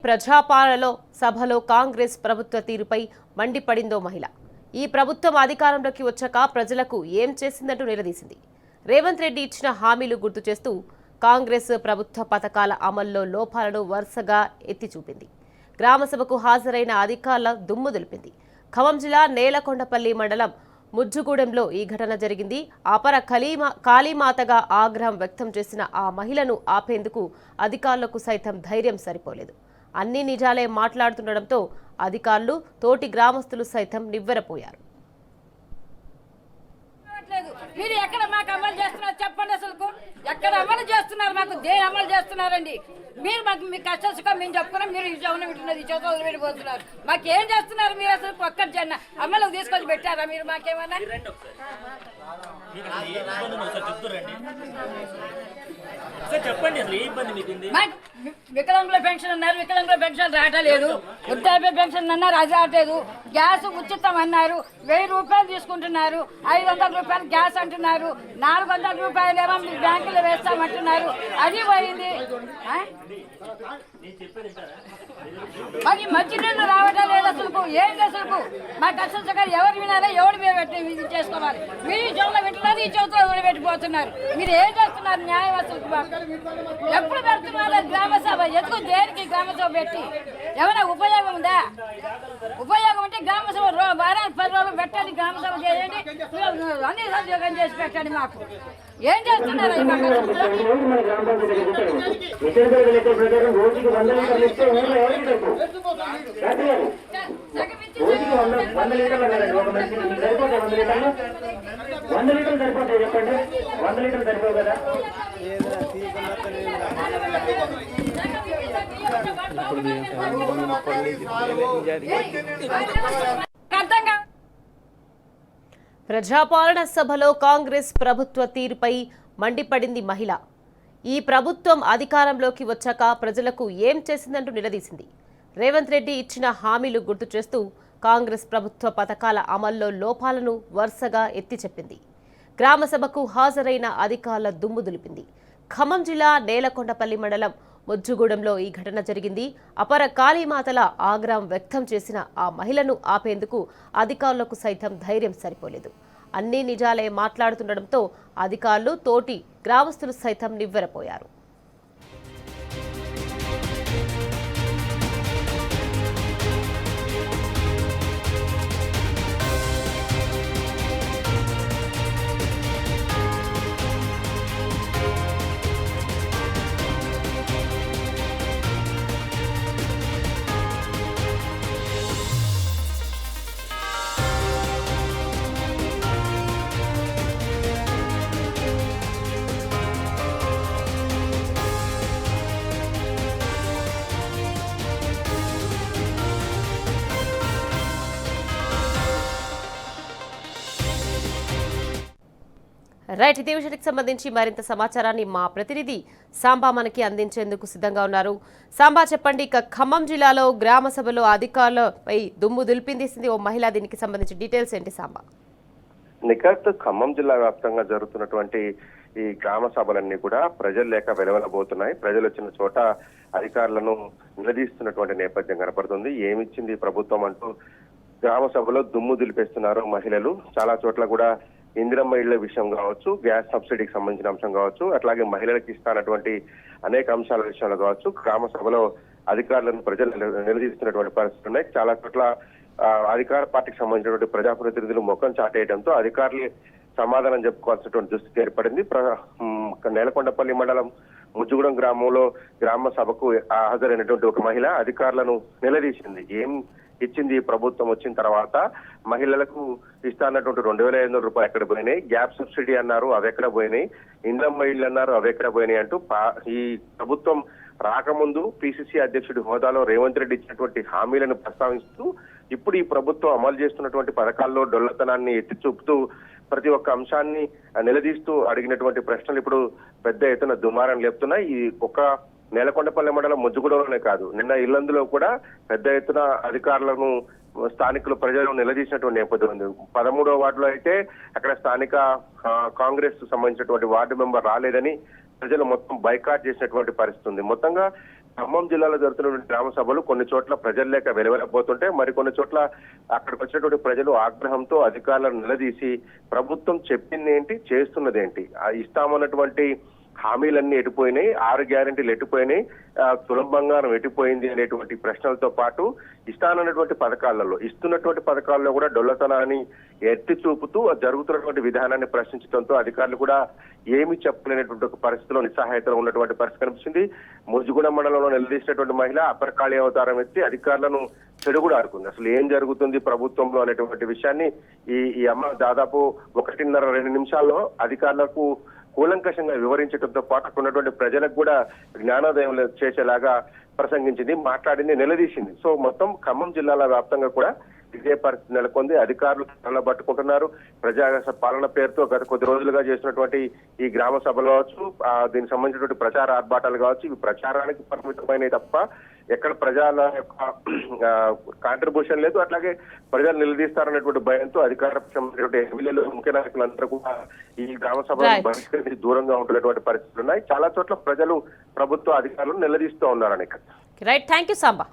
ప్రజాపాలనలో సభలో కాంగ్రెస్ ప్రభుత్వ తీరుపై మండిపడిందో మహిళ. ఈ ప్రభుత్వం అధికారంలోకి వచ్చాక ప్రజలకు ఏం చేసిందంటూ నిలదీసింది. రేవంత్ రెడ్డి ఇచ్చిన హామీలు గుర్తు చేస్తూ కాంగ్రెస్ ప్రభుత్వ పథకాల అమల్లో లోపాలను వరుసగా ఎత్తి చూపింది. గ్రామసభకు హాజరైన అధికారుల దుమ్ము దులిపింది. ఖమ్మం జిల్లా నేలకొండపల్లి మండలం ముజ్జుగూడెంలో ఈ ఘటన జరిగింది. అపర కాళీమాతగా ఆగ్రహం వ్యక్తం చేసిన ఆ మహిళను ఆపేందుకు అధికారులకు సైతం ధైర్యం సరిపోలేదు. అన్ని నిజాలే మాట్లాడుతుండటంతో అధికారులు, తోటి గ్రామస్తులు సైతం నివ్వెరపోయారు. మీరు ఎక్కడ మాకు అమలు చేస్తున్నారు చెప్పండి. అసలు ఎక్కడ అమలు చేస్తున్నారు? మాకు దేని అమలు చేస్తున్నారండి? మీరు మాకు మీ కష్ట సుఖం మేము చెప్పుకున్నాం, మీరు ఈ చౌన వింటున్నారు, ఈ చౌత వదిలిపెట్టిపోతున్నారు. మాకేం చేస్తున్నారు మీరు? అసలు ఒక్కటి జన్న అమలు తీసుకొని పెట్టారా మీరు? మాకేమన్నా వికలాంగుల పెన్షన్ అన్నారు, వికలాంగుల పెన్షన్ రావట్లేదు. వృద్ధాప్య పెన్షన్ అన్నారు, అది రావట్లేదు. గ్యాస్ ఉచితం అన్నారు, 1000 రూపాయలు తీసుకుంటున్నారు. 500 రూపాయలు గ్యాస్ అంటున్నారు, 400 రూపాయలు ఏమో మీకు బ్యాంకులో వేస్తామంటున్నారు. అది పోయింది. మాకు మంచినీళ్ళు రావటం లేదు. అసలు ఏంటి? అసలు మా కష్టం సకాలు ఎవరు వినారా? ఎవరు ఇది చేసుకోవాలి? మీరు ఈ చోట్ల వింటున్నారు, ఈ చోట్ల వదిలిపెట్టిపోతున్నారు. మీరు ఏం చేస్తున్నారు? న్యాయం అసలు ఎప్పుడు పెడుతున్నారు గ్రామ సభ? ఎందుకు దేనికి గ్రామ సభ పెట్టి ఏమైనా ఉపయోగం ఉందా? ఉపయోగం ఉంటే గ్రామ సభ వారానికి 10 రోజులు పెట్టండి, గ్రామ సభ చేయండి, అన్ని సద్యోగం చేసి పెట్టండి. మాకు ఏం చేస్తున్నారు? ప్రజాపాలన సభలో కాంగ్రెస్ ప్రభుత్వ తీరుపై మండిపడింది మహిళ. ఈ ప్రభుత్వం అధికారంలోకి వచ్చాక ప్రజలకు ఏం చేసిందంటూ నిలదీసింది. రేవంత్ రెడ్డి ఇచ్చిన హామీలు గుర్తు చేస్తూ కాంగ్రెస్ ప్రభుత్వ పథకాల అమల్లో లోపాలను వరుసగా ఎత్తి చెప్పింది. గ్రామసభకు హాజరైన అధికారుల దుమ్ము దులిపింది. ఖమ్మం జిల్లా నేలకొండపల్లి మండలం ముజ్జుగూడెంలో ఈ ఘటన జరిగింది. అపర కాళీమాతల ఆగ్రహం వ్యక్తం చేసిన ఆ మహిళను ఆపేందుకు అధికారులకు సైతం ధైర్యం సరిపోలేదు. అన్ని నిజాలే మాట్లాడుతుండటంతో అధికారులు, తోటి గ్రామస్తులు సైతం నివ్వెరపోయారు. రైట్, ఇదే విషయానికి సంబంధించి మరింత సమాచారాన్ని మా ప్రతినిధి సాంబా మనకి అందించేందుకు సిద్ధంగా ఉన్నారు. సాంబా, చెప్పండి, ఇక ఖమ్మం జిల్లాలో గ్రామ సభలో అధికారులపై దుమ్ము దులిపిందేసింది ఓ మహిళ. దీనికి సంబంధించి డీటెయిల్స్ ఏంటి సాంబా? నిఖత్ ఖమ్మం జిల్లా వ్యాప్తంగా జరుగుతున్నటువంటి ఈ గ్రామ సభలన్నీ కూడా ప్రజలు లేక వెలవెలబోతున్నాయి. ప్రజలు వచ్చిన చోట అధికారులను నిలదీస్తున్నటువంటి నేపథ్యం కనపడుతుంది. ఏమిచ్చింది ప్రభుత్వం అంటూ గ్రామ సభలో దుమ్ము దులిపేస్తున్నారు మహిళలు. చాలా చోట్ల కూడా ఇందిరమ్మ ఇళ్ల విషయం కావచ్చు, గ్యాస్ సబ్సిడీకి సంబంధించిన అంశం కావచ్చు, అట్లాగే మహిళలకు ఇస్తానటువంటి అనేక అంశాల విషయంలో కావచ్చు, గ్రామ సభలో అధికారులను ప్రజలు నిలదీస్తున్నటువంటి పరిస్థితులు ఉన్నాయి. చాలా చోట్ల అధికార పార్టీకి సంబంధించినటువంటి ప్రజాప్రతినిధులు ముఖం చాటేయడంతో అధికారులు సమాధానం చెప్పుకోవాల్సినటువంటి దుస్థితి ఏర్పడింది. నేలకొండపల్లి మండలం ముజ్జుగూడెం గ్రామంలో గ్రామ సభకు హాజరైనటువంటి ఒక మహిళ అధికారులను నిలదీసింది. ఏం ఇచ్చింది ప్రభుత్వం వచ్చిన తర్వాత? మహిళలకు ఇస్తానటువంటి 2500 రూపాయలు ఎక్కడ పోయినాయి? గ్యాస్ సబ్సిడీ అన్నారు, అవి ఎక్కడ పోయినాయి? ఇంద్రమ్మ ఇళ్ళు అన్నారు, అవి ఎక్కడ పోయినాయి అంటూ ఈ ప్రభుత్వం రాకముందు పిసిసి అధ్యక్షుడి హోదాలో రేవంత్ రెడ్డి ఇచ్చినటువంటి హామీలను ప్రస్తావిస్తూ ఇప్పుడు ఈ ప్రభుత్వం అమలు చేస్తున్నటువంటి పథకాల్లో డొల్లతనాన్ని ఎత్తి చూపుతూ ప్రతి ఒక్క అంశాన్ని నిలదీస్తూ అడిగినటువంటి ప్రశ్నలు ఇప్పుడు పెద్ద ఎత్తున దుమారం లేపుతున్నాయి. ఈ ఒక్క నేలకొండపల్లి మండలం ముజ్జుగూడెంలోనే కాదు, నిన్న ఇల్లందులో కూడా పెద్ద ఎత్తున అధికారులను స్థానికులు ప్రజలు నిలదీసినటువంటి నేపథ్యం ఉంది. 13వ వార్డులో అయితే అక్కడ స్థానిక కాంగ్రెస్ సంబంధించినటువంటి వార్డు మెంబర్ రాలేదని ప్రజలు మొత్తం బైకాట్ చేసినటువంటి పరిస్థితి ఉంది. మొత్తంగా ఖమ్మం జిల్లాలో జరుగుతున్నటువంటి గ్రామ సభలు కొన్ని చోట్ల ప్రజలు లేక వెలువడబోతుంటే మరికొన్ని చోట్ల అక్కడికి వచ్చినటువంటి ప్రజలు ఆగ్రహంతో అధికారులను నిలదీసి ప్రభుత్వం చెప్పింది ఏంటి, చేస్తున్నది ఏంటి, ఇస్తామన్నటువంటి హామీలన్నీ ఎటుపోయినాయి, 6 గ్యారెంటీలు ఎటుపోయినాయి, తులం బంగారం ఎటుపోయింది అనేటువంటి ప్రశ్నలతో పాటు ఇస్తానన్నటువంటి ఇస్తున్నటువంటి పథకాల్లో కూడా డొల్లతనాన్ని ఎత్తి చూపుతూ జరుగుతున్నటువంటి విధానాన్ని ప్రశ్నించడంతో అధికారులు కూడా ఏమి చెప్పలేనటువంటి ఒక పరిస్థితిలో నిస్సహాయతలో ఉన్నటువంటి పరిస్థితి కనిపిస్తుంది. ముజుగుణ మండలంలో నిలదీసినటువంటి మహిళ అపరకాళి అవతారం ఎత్తి అధికారులను చెడుగుడు ఆడుకుంది. అసలు ఏం జరుగుతుంది ప్రభుత్వంలో అనేటువంటి విషయాన్ని ఈ అమ్మ దాదాపు 1.5-2 నిమిషాల్లో అధికారులకు కూలంకషంగా వివరించడంతో పాటు అక్కడ ఉన్నటువంటి ప్రజలకు కూడా జ్ఞానోదయం చేసేలాగా ప్రసంగించింది, మాట్లాడింది, నిలదీసింది. సో మొత్తం ఖమ్మం జిల్లాల వ్యాప్తంగా కూడా ఇదే పరిస్థితి నెలకొంది. అధికారులు తనలో పట్టుకుంటున్నారు. ప్రజా పాలన పేరుతో గత కొద్ది రోజులుగా చేసినటువంటి ఈ గ్రామ సభలు కావచ్చు, దీనికి సంబంధించినటువంటి ప్రచార ఆర్భాటాలు కావచ్చు, ఇవి ప్రచారానికి పరిమితమైనవి తప్ప ఎక్కడ ప్రజల యొక్క కాంట్రిబ్యూషన్ లేదు. అట్లాగే ప్రజలు నిలదీస్తారనేటువంటి భయంతో అధికార ఎమ్మెల్యేలు, ముఖ్య నాయకులందరూ కూడా ఈ గ్రామ సభలను బహిష్కరించి దూరంగా ఉంటున్నటువంటి పరిస్థితులు ఉన్నాయి. చాలా చోట్ల ప్రజలు ప్రభుత్వ అధికారులను నిలదీస్తూ ఉన్నారని. Right, thank you Samba.